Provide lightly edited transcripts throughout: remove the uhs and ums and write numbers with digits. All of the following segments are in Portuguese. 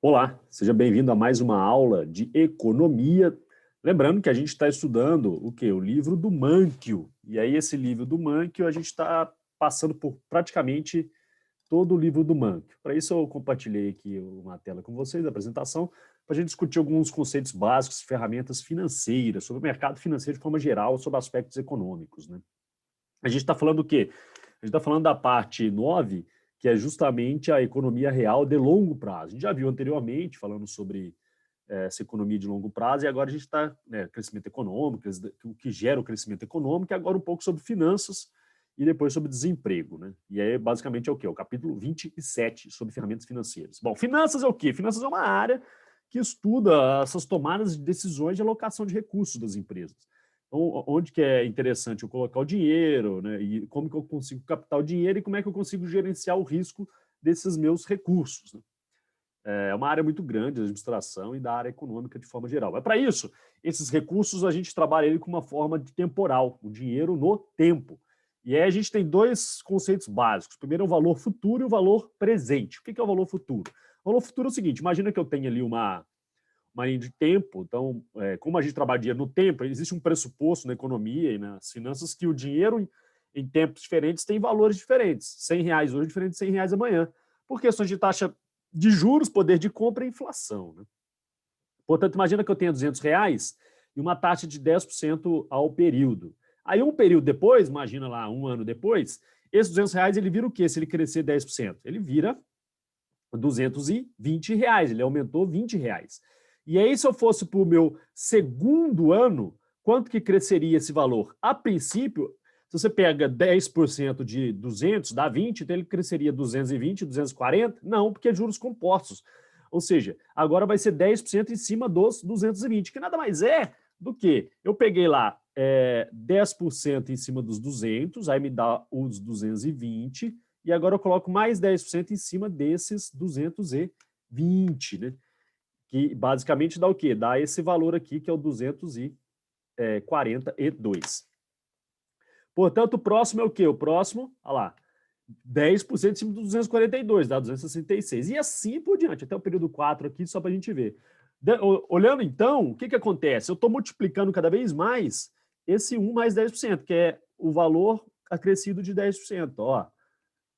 Olá, seja bem-vindo a mais uma aula de economia. Lembrando que a gente está estudando o quê? O livro do Mankiw. E aí esse livro do Mankiw, a gente está passando por praticamente todo o livro do Mankiw. Para isso eu compartilhei aqui uma tela com vocês, a apresentação, para a gente discutir alguns conceitos básicos, ferramentas financeiras, sobre o mercado financeiro de forma geral, sobre aspectos econômicos, né? A gente está falando do quê? A gente está falando da parte 9, que é justamente a economia real de longo prazo. A gente já viu anteriormente, falando sobre essa economia de longo prazo, e agora a gente está, crescimento econômico, o que gera o crescimento econômico, e agora um pouco sobre finanças e depois sobre desemprego, né? E aí, basicamente, é o quê? O capítulo 27 sobre ferramentas financeiras. Bom, finanças é o quê? Finanças é uma área que estuda essas tomadas de decisões de alocação de recursos das empresas. Então, onde que é interessante eu colocar o dinheiro, né? E como que eu consigo captar o dinheiro e como é que eu consigo gerenciar o risco desses meus recursos, né? É uma área muito grande da administração e da área econômica de forma geral. Mas para isso, esses recursos a gente trabalha ele com uma forma de temporal, o dinheiro no tempo. E aí a gente tem dois conceitos básicos. Primeiro é o valor futuro e o valor presente. O que é o valor futuro? O valor futuro é o seguinte, imagina que eu tenho ali uma linha de tempo, então, como a gente trabalha dinheiro no tempo, existe um pressuposto na economia e nas finanças que o dinheiro em tempos diferentes tem valores diferentes. R$ 100 hoje é diferente de R$ 100 amanhã, por questões de taxa de juros, poder de compra e inflação, né? Portanto, imagina que eu tenha R$ 200 e uma taxa de 10% ao período. Aí, um período depois, imagina lá, um ano depois, esses R$ 200 ele vira o quê se ele crescer 10%? Ele vira R$ 220, ele aumentou R$ 20. E aí, se eu fosse para o meu segundo ano, quanto que cresceria esse valor? A princípio, se você pega 10% de 200, dá 20, então ele cresceria 220, 240? Não, porque é juros compostos. Ou seja, agora vai ser 10% em cima dos 220, que nada mais é do que eu peguei lá 10% em cima dos 200, aí me dá os 220, e agora eu coloco mais 10% em cima desses 220, né? Que basicamente dá o quê? Dá esse valor aqui, que é o 242. Portanto, o próximo é o quê? O próximo, olha lá, 10% em cima dos 242, dá 266. E assim por diante, até o período 4 aqui, só para a gente ver. Olhando então, o que, que acontece? Eu estou multiplicando cada vez mais esse 1 mais 10%, que é o valor acrescido de 10%. Ó.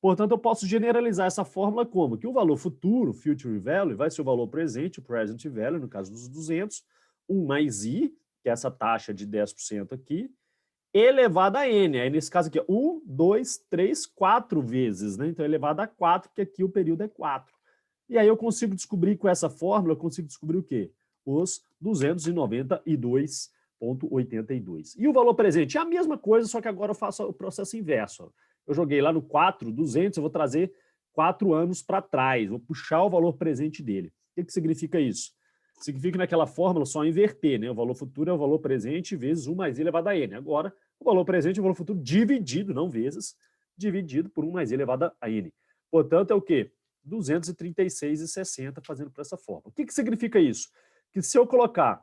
Portanto, eu posso generalizar essa fórmula como? Que o valor futuro, future value, vai ser o valor presente, o present value, no caso dos 200, 1 mais i, que é essa taxa de 10% aqui, elevado a n. Aí, nesse caso aqui, 1, 2, 3, 4 vezes, né? Então, elevado a 4, porque aqui o período é 4. E aí eu consigo descobrir com essa fórmula, eu consigo descobrir o quê? Os 292,82. E o valor presente é a mesma coisa, só que agora eu faço o processo inverso. Eu joguei lá no 4, 200, eu vou trazer 4 anos para trás, vou puxar o valor presente dele. O que significa isso? Significa que naquela fórmula só inverter, né? O valor futuro é o valor presente vezes 1 mais i elevado a n. Agora, o valor presente é o valor futuro dividido, não vezes, dividido por 1 mais i elevado a n. Portanto, é o quê? 236,60 fazendo por essa forma. O que significa isso? Que se eu colocar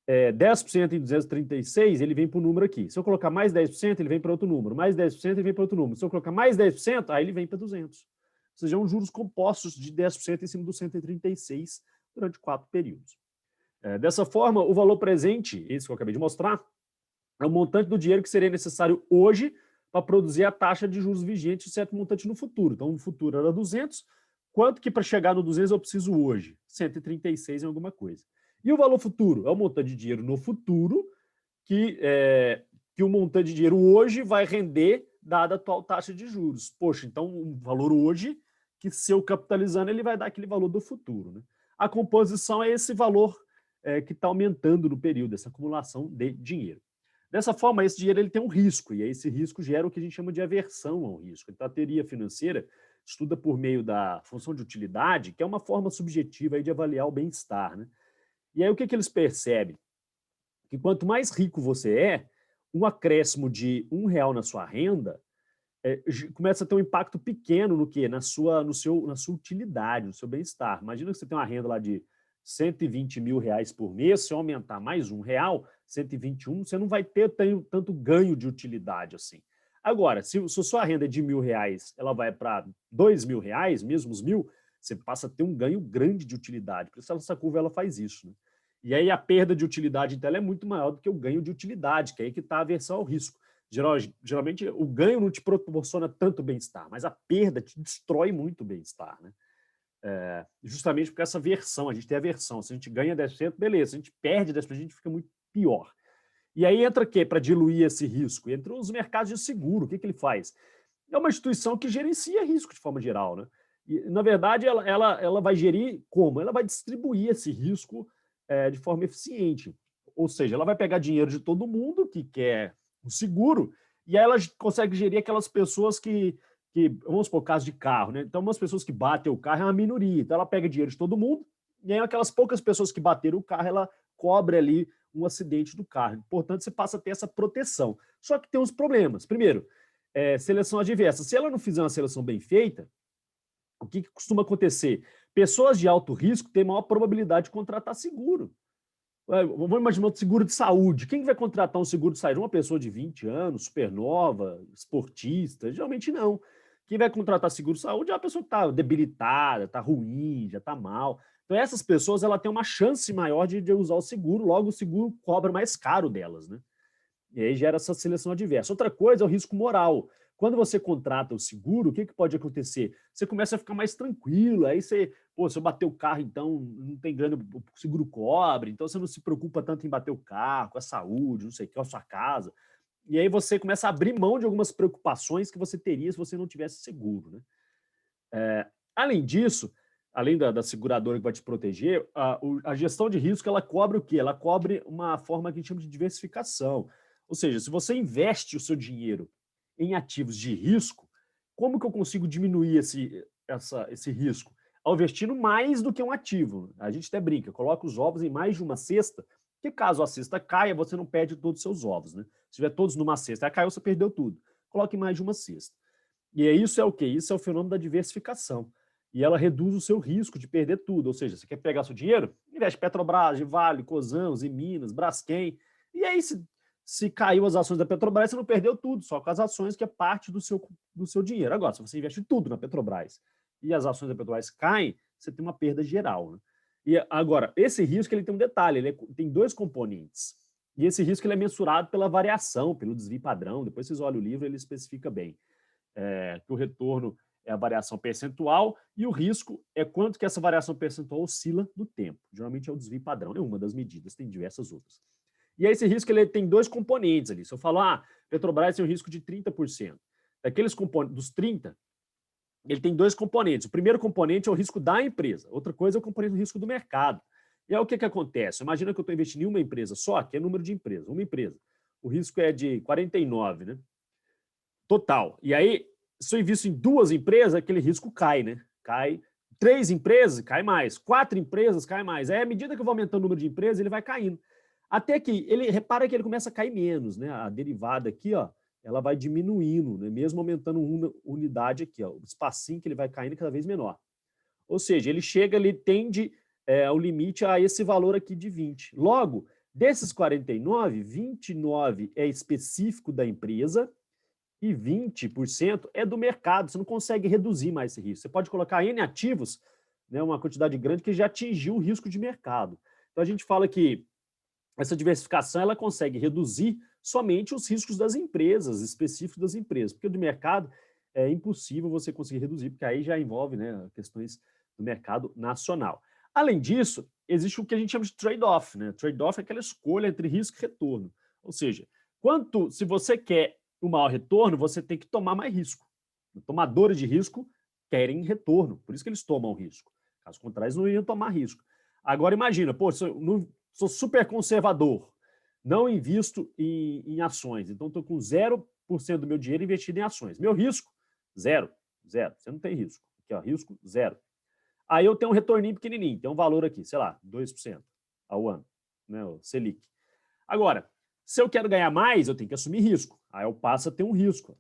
10% em 236, ele vem para o número aqui. Se eu colocar mais 10%, ele vem para outro número. Mais 10%, ele vem para outro número. Se eu colocar mais 10%, aí ele vem para 200. Ou seja, são juros compostos de 10% em cima do 136 durante 4 períodos. Dessa forma, o valor presente, esse que eu acabei de mostrar, é o montante do dinheiro que seria necessário hoje para produzir a taxa de juros vigente de certo montante no futuro. Então, no futuro era 200, quanto que para chegar no 200 eu preciso hoje? 136 em alguma coisa. E o valor futuro? É o montante de dinheiro no futuro que o montante de dinheiro hoje vai render dada a atual taxa de juros. Poxa, então um valor hoje que se eu capitalizando ele vai dar aquele valor do futuro, né? A composição é esse valor que está aumentando no período, essa acumulação de dinheiro. Dessa forma, esse dinheiro ele tem um risco, e esse risco gera o que a gente chama de aversão ao risco. Então, a teoria financeira estuda por meio da função de utilidade, que é uma forma subjetiva aí de avaliar o bem-estar, né? E aí, o que eles percebem? Que quanto mais rico você é, um acréscimo de R$ 1 na sua renda começa a ter um impacto pequeno no quê? Na sua utilidade, no seu bem-estar. Imagina que você tem uma renda lá de 120 mil reais por mês, se eu aumentar mais R$ 1, 121, você não vai ter tanto ganho de utilidade assim. Agora, se a sua renda é de R$ 1.000, ela vai para R$ 2.000, mesmo os 1.000, você passa a ter um ganho grande de utilidade. Por isso essa curva ela faz isso, né? E aí a perda de utilidade então, ela é muito maior do que o ganho de utilidade, que é aí que está a aversão ao risco. Geralmente, o ganho não te proporciona tanto bem-estar, mas a perda te destrói muito o bem-estar, né? Justamente porque essa versão, a gente tem a versão. Se a gente ganha 10%, beleza. Se a gente perde 10%, a gente fica muito pior. E aí entra o quê? Para diluir esse risco? Entra os mercados de seguro. O que ele faz? É uma instituição que gerencia risco de forma geral, né? E, na verdade, ela vai gerir como? Ela vai distribuir esse risco de forma eficiente. Ou seja, ela vai pegar dinheiro de todo mundo que quer o seguro e aí ela consegue gerir aquelas pessoas que vamos supor, caso de carro, né? Então, umas pessoas que batem o carro é uma minoria. Então, ela pega dinheiro de todo mundo e aí aquelas poucas pessoas que bateram o carro, ela cobre ali um acidente do carro. Portanto, você passa a ter essa proteção. Só que tem uns problemas. Primeiro, seleção adversa. Se ela não fizer uma seleção bem feita, o que costuma acontecer? Pessoas de alto risco têm maior probabilidade de contratar seguro. Vamos imaginar um seguro de saúde. Quem vai contratar um seguro de saúde? Uma pessoa de 20 anos, supernova, esportista? Geralmente não. Quem vai contratar seguro de saúde é uma pessoa que está debilitada, está ruim, já está mal. Então, essas pessoas ela tem uma chance maior de usar o seguro, logo o seguro cobra mais caro delas, né? E aí gera essa seleção adversa. Outra coisa é o risco moral. Quando você contrata o seguro, o que pode acontecer? Você começa a ficar mais tranquilo, aí você, se eu bater o carro, então não tem grana, o seguro cobre, então você não se preocupa tanto em bater o carro, com a saúde, não sei o que, com a sua casa. E aí você começa a abrir mão de algumas preocupações que você teria se você não tivesse seguro, né? Além disso, além da seguradora que vai te proteger, a gestão de risco, ela cobre o quê? Ela cobre uma forma que a gente chama de diversificação. Ou seja, se você investe o seu dinheiro em ativos de risco, como que eu consigo diminuir esse risco? Ao investindo mais do que um ativo. A gente até brinca, coloca os ovos em mais de uma cesta, que caso a cesta caia, você não perde todos os seus ovos, né? Se tiver todos numa cesta, aí caiu, você perdeu tudo. Coloque mais de uma cesta. E isso é o quê? Isso é o fenômeno da diversificação. E ela reduz o seu risco de perder tudo. Ou seja, você quer pegar seu dinheiro? Investe em Petrobras, Vale, Cosan, em Minas, Braskem. E aí, se caiu as ações da Petrobras, você não perdeu tudo, só com as ações que é parte do seu dinheiro. Agora, se você investe tudo na Petrobras e as ações da Petrobras caem, você tem uma perda geral, né? E agora, esse risco ele tem um detalhe, ele tem dois componentes. E esse risco ele é mensurado pela variação, pelo desvio padrão. Depois vocês olham o livro, ele especifica bem. Que o retorno é a variação percentual e o risco é quanto que essa variação percentual oscila no tempo. Geralmente é o desvio padrão, é uma das medidas, tem diversas outras. E aí esse risco ele tem dois componentes ali. Se eu falar, Petrobras tem um risco de 30%. Daqueles componentes, dos 30%, ele tem dois componentes. O primeiro componente é o risco da empresa. Outra coisa é o componente do risco do mercado. E aí o que acontece? Imagina que eu estou investindo em uma empresa só, que é número de empresas, uma empresa. O risco é de 49, né? Total. E aí, se eu invisto em duas empresas, aquele risco cai, né? Cai. 3 empresas, cai mais. 4 empresas, cai mais. Aí, à medida que eu vou aumentando o número de empresas, ele vai caindo. Até que ele repara que ele começa a cair menos, né? A derivada aqui, ó, ela vai diminuindo, né? Mesmo aumentando uma unidade aqui, ó, o espacinho que ele vai caindo cada vez menor. Ou seja, ele chega, ele tende ao limite a esse valor aqui de 20. Logo, desses 49, 29 é específico da empresa e 20% é do mercado. Você não consegue reduzir mais esse risco. Você pode colocar N ativos, né, uma quantidade grande que já atingiu o risco de mercado. Então, a gente fala que essa diversificação ela consegue reduzir somente os riscos das empresas, específicos das empresas, porque o do mercado é impossível você conseguir reduzir, porque aí já envolve, né, questões do mercado nacional. Além disso, existe o que a gente chama de trade-off, né? Trade-off é aquela escolha entre risco e retorno. Ou seja, se você quer o maior retorno, você tem que tomar mais risco. Os tomadores de risco querem retorno, por isso que eles tomam risco. Caso contrário, eles não iriam tomar risco. Agora imagina, sou super conservador, não invisto em ações, então estou com 0% do meu dinheiro investido em ações. Meu risco, zero. Você não tem risco. Aqui, ó, risco, zero. Aí eu tenho um retorninho pequenininho, tem um valor aqui, sei lá, 2% ao ano, né, o Selic. Agora, se eu quero ganhar mais, eu tenho que assumir risco. Aí eu passo a ter um risco.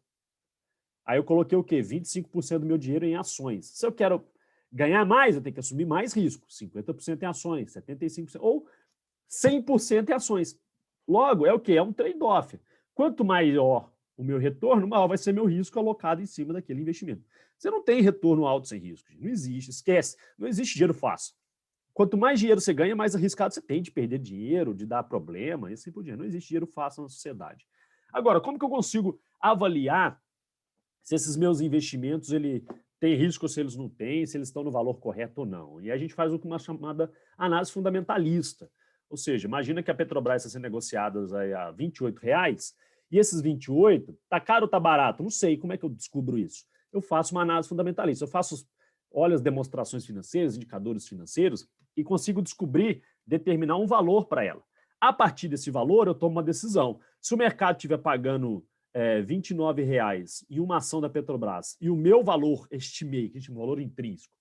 Aí eu coloquei o quê? 25% do meu dinheiro em ações. Se eu quero ganhar mais, eu tenho que assumir mais risco. 50% em ações, 75%, ou 100% em ações. Logo, é o quê? É um trade-off. Quanto maior o meu retorno, maior vai ser meu risco alocado em cima daquele investimento. Você não tem retorno alto sem risco. Não existe, esquece. Não existe dinheiro fácil. Quanto mais dinheiro você ganha, mais arriscado você tem de perder dinheiro, de dar problema, e assim por diante. Não existe dinheiro fácil na sociedade. Agora, como que eu consigo avaliar se esses meus investimentos ele tem risco ou se eles não têm, se eles estão no valor correto ou não? E a gente faz uma chamada análise fundamentalista. Ou seja, imagina que a Petrobras está sendo negociada a R$ 28,00 e esses 28, tá caro ou tá barato? Não sei, como é que eu descubro isso? Eu faço uma análise fundamentalista, olho as demonstrações financeiras, indicadores financeiros e consigo descobrir, determinar um valor para ela. A partir desse valor, eu tomo uma decisão. Se o mercado estiver pagando R$ 29,00 em uma ação da Petrobras e o meu valor, estimei, que é um valor intrínseco,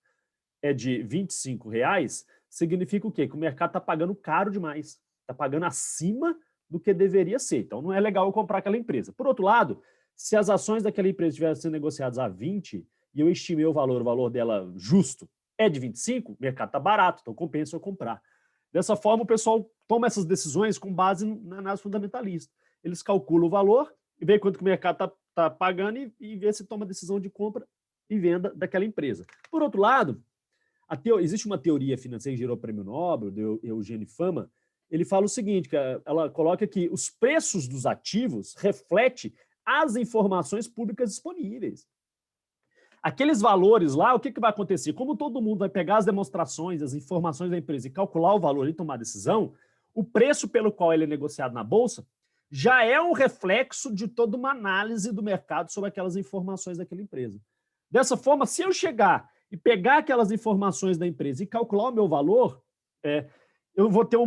é de R$ 25,00, significa o quê? Que o mercado está pagando caro demais, está pagando acima do que deveria ser. Então, não é legal eu comprar aquela empresa. Por outro lado, se as ações daquela empresa estivessem sendo negociadas a 20 e eu estimei o valor dela justo é de 25, o mercado está barato, então compensa eu comprar. Dessa forma, o pessoal toma essas decisões com base na análise fundamentalista. Eles calculam o valor e vê quanto que o mercado está pagando e vê se toma decisão de compra e venda daquela empresa. Por outro lado, existe uma teoria financeira que gerou o prêmio Nobel, do Eugênio Fama. Ele fala o seguinte, que ela coloca que os preços dos ativos refletem as informações públicas disponíveis. Aqueles valores lá, o que vai acontecer? Como todo mundo vai pegar as demonstrações, as informações da empresa e calcular o valor e tomar decisão, o preço pelo qual ele é negociado na Bolsa já é um reflexo de toda uma análise do mercado sobre aquelas informações daquela empresa. Dessa forma, se eu chegar e pegar aquelas informações da empresa e calcular o meu valor, eu vou ter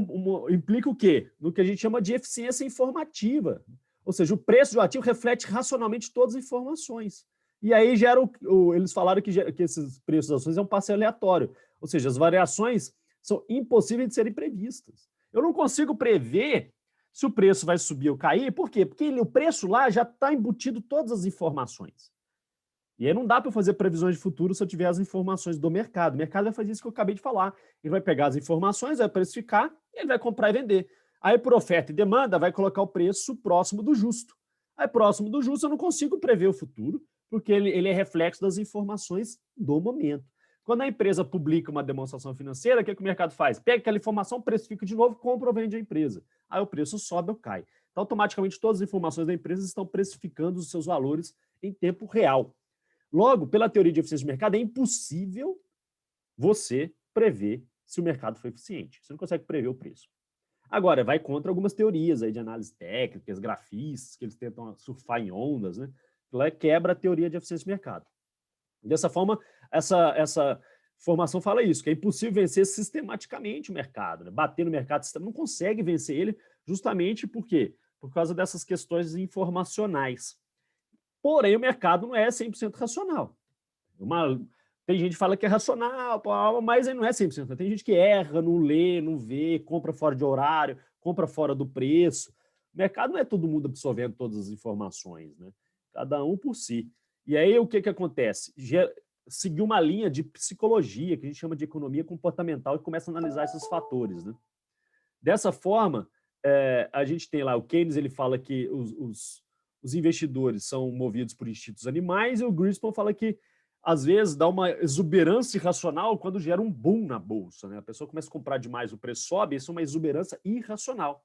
implica o quê? No que a gente chama de eficiência informativa. Ou seja, o preço do ativo reflete racionalmente todas as informações. E aí eles falaram que esses preços das ações é um passe aleatório. Ou seja, as variações são impossíveis de serem previstas. Eu não consigo prever se o preço vai subir ou cair. Por quê? Porque o preço lá já está embutido todas as informações. E aí não dá para fazer previsões de futuro se eu tiver as informações do mercado. O mercado vai fazer isso que eu acabei de falar. Ele vai pegar as informações, vai precificar, e ele vai comprar e vender. Aí, por oferta e demanda, vai colocar o preço próximo do justo. Aí, próximo do justo, eu não consigo prever o futuro, porque ele é reflexo das informações do momento. Quando a empresa publica uma demonstração financeira, o que o mercado faz? Pega aquela informação, precifica de novo, compra ou vende a empresa. Aí o preço sobe ou cai. Então, automaticamente, todas as informações da empresa estão precificando os seus valores em tempo real. Logo, pela teoria de eficiência de mercado, é impossível você prever se o mercado foi eficiente. Você não consegue prever o preço. Agora, vai contra algumas teorias aí de análise técnicas, grafistas, que eles tentam surfar em ondas, né? Ela quebra a teoria de eficiência de mercado. Dessa forma, essa formação fala isso, que é impossível vencer sistematicamente o mercado, né? Bater no mercado, você não consegue vencer ele justamente por quê? Por causa dessas questões informacionais. Porém, o mercado não é 100% racional. Tem gente que fala que é racional, mas ele não é 100%. Tem gente que erra, não lê, não vê, compra fora de horário, compra fora do preço. O mercado não é todo mundo absorvendo todas as informações, né? Cada um por si. E aí o que acontece? Seguir uma linha de psicologia, que a gente chama de economia comportamental, e começa a analisar esses fatores, né? Dessa forma, a gente tem lá, o Keynes ele fala que os investidores são movidos por instintos animais, e o Greenspan fala que, às vezes, dá uma exuberância irracional quando gera um boom na bolsa, né? A pessoa começa a comprar demais, o preço sobe, isso é uma exuberância irracional.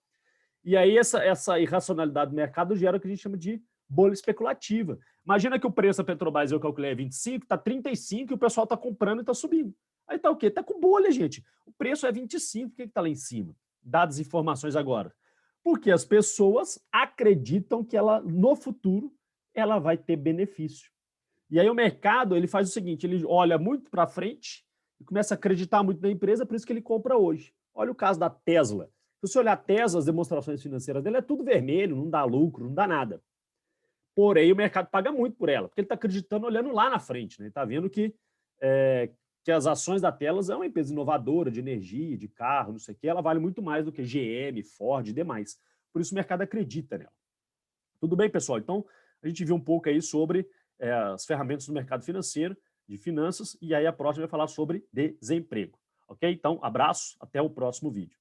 E aí essa irracionalidade do mercado gera o que a gente chama de bolha especulativa. Imagina que o preço da Petrobras, eu calculei, é 25, está 35 e o pessoal está comprando e está subindo. Aí está o quê? Está com bolha, gente. O preço é 25, por que está lá em cima? Dadas informações agora. Porque as pessoas acreditam que no futuro, ela vai ter benefício. E aí o mercado ele faz o seguinte, ele olha muito para frente e começa a acreditar muito na empresa, por isso que ele compra hoje. Olha o caso da Tesla. Se você olhar a Tesla, as demonstrações financeiras dele é tudo vermelho, não dá lucro, não dá nada. Porém, o mercado paga muito por ela, porque ele está acreditando olhando lá na frente. Né? Está vendo que as ações da Tesla é uma empresa inovadora de energia, de carro, não sei o quê, ela vale muito mais do que GM, Ford e demais. Por isso o mercado acredita nela. Tudo bem, pessoal? Então, a gente viu um pouco aí sobre as ferramentas do mercado financeiro, de finanças, e aí a próxima vai falar sobre desemprego. Ok? Então, abraço, até o próximo vídeo.